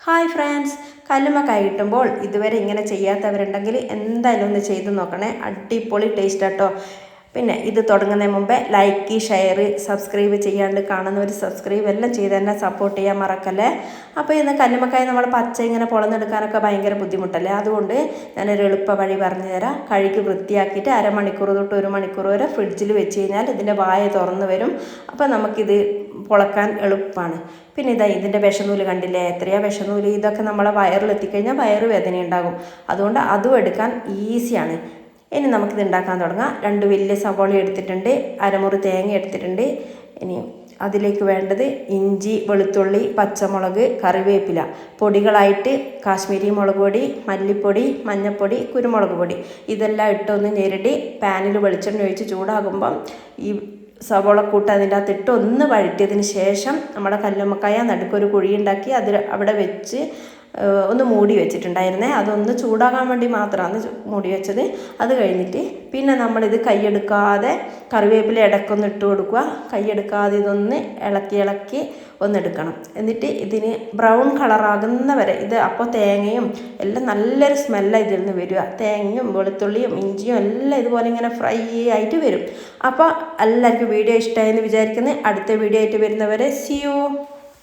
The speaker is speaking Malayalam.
ഹായ് ഫ്രണ്ട്സ്, കല്ലുമ്മക്കായ കിട്ടുമ്പോൾ ഇതുവരെ ഇങ്ങനെ ചെയ്യാത്തവരുണ്ടെങ്കിൽ എന്തായാലും ഒന്ന് ചെയ്ത് നോക്കണേ. അടിപൊളി ടേസ്റ്റ് കേട്ടോ. പിന്നെ ഇത് തുടങ്ങുന്നതിന് മുമ്പേ ലൈക്ക്, ഷെയർ, സബ്സ്ക്രൈബ് ചെയ്യാണ്ട് കാണുന്നവർ സബ്സ്ക്രൈബ് എല്ലാം ചെയ്ത് തന്നെ സപ്പോർട്ട് ചെയ്യാൻ മറക്കല്ലേ. അപ്പോൾ ഇന്ന് കല്ലുമ്മക്കായ നമ്മൾ പച്ച ഇങ്ങനെ പൊളന്നെടുക്കാനൊക്കെ ഭയങ്കര ബുദ്ധിമുട്ടല്ലേ. അതുകൊണ്ട് ഞാനൊരു എളുപ്പ വഴി പറഞ്ഞു തരാം. കഴുകി വൃത്തിയാക്കിയിട്ട് അരമണിക്കൂർ തൊട്ട് 1 മണിക്കൂർ വരെ ഫ്രിഡ്ജിൽ വെച്ച് കഴിഞ്ഞാൽ ഇതിൻ്റെ വായ തുറന്ന് വരും. അപ്പോൾ നമുക്കിത് പൊളക്കാൻ എളുപ്പമാണ്. പിന്നെ ഇതിൻ്റെ വിഷനൂല് കണ്ടില്ലേ, എത്രയാ വിഷനൂല്. ഇതൊക്കെ നമ്മളെ വയറിലെത്തിക്കഴിഞ്ഞാൽ വയറ് വേദന ഉണ്ടാകും. അതുകൊണ്ട് അതും എടുക്കാൻ ഈസിയാണ്. ഇനി നമുക്കിത് ഉണ്ടാക്കാൻ തുടങ്ങാം. 2 വലിയ സവോള എടുത്തിട്ടുണ്ട്, അരമുറി തേങ്ങ എടുത്തിട്ടുണ്ട്. ഇനി അതിലേക്ക് വേണ്ടത് ഇഞ്ചി, വെളുത്തുള്ളി, പച്ചമുളക്, കറിവേപ്പില. പൊടികളായിട്ട് കാശ്മീരി മുളക് പൊടി, മല്ലിപ്പൊടി, മഞ്ഞൾപ്പൊടി, കുരുമുളക് പൊടി ഇതെല്ലാം ഇട്ടൊന്ന് ഞെരടി പാനിൽ വെളിച്ചെണ്ണ ഒഴിച്ച് ചൂടാകുമ്പം ഈ സവോള കൂട്ട് അതിൻ്റെ അകത്തിട്ട് ഒന്ന് വഴറ്റിയതിന് ശേഷം നമ്മുടെ കല്ലുമ്മക്കായ നടുക്കൊരു കുഴി ഉണ്ടാക്കി അവിടെ വെച്ച് ഒന്ന് മൂടി വെച്ചിട്ടുണ്ടായിരുന്നേ. അതൊന്ന് ചൂടാകാൻ വേണ്ടി മാത്രമാണ് മൂടി വെച്ചത്. അത് കഴിഞ്ഞിട്ട് പിന്നെ നമ്മളിത് കൈയെടുക്കാതെ കറിവേപ്പില ഇടയ്ക്കൊന്ന് ഇട്ട് കൊടുക്കുക. കൈയെടുക്കാതെ ഇതൊന്ന് ഇളക്കി ഒന്നെടുക്കണം. എന്നിട്ട് ഇതിന് ബ്രൗൺ കളറാകുന്ന വരെ ഇത്, അപ്പോൾ തേങ്ങയും എല്ലാം നല്ലൊരു സ്മെല്ലാണ് ഇതിൽ നിന്ന് വരിക. തേങ്ങയും വെളുത്തുള്ളിയും ഇഞ്ചിയും എല്ലാം ഇതുപോലെ ഇങ്ങനെ ഫ്രൈ ആയിട്ട് വരും. അപ്പോൾ എല്ലാവർക്കും വീഡിയോ ഇഷ്ടമായെന്ന് വിചാരിക്കുന്നത്. അടുത്ത വീഡിയോ ആയിട്ട് വരുന്നവരെ see you.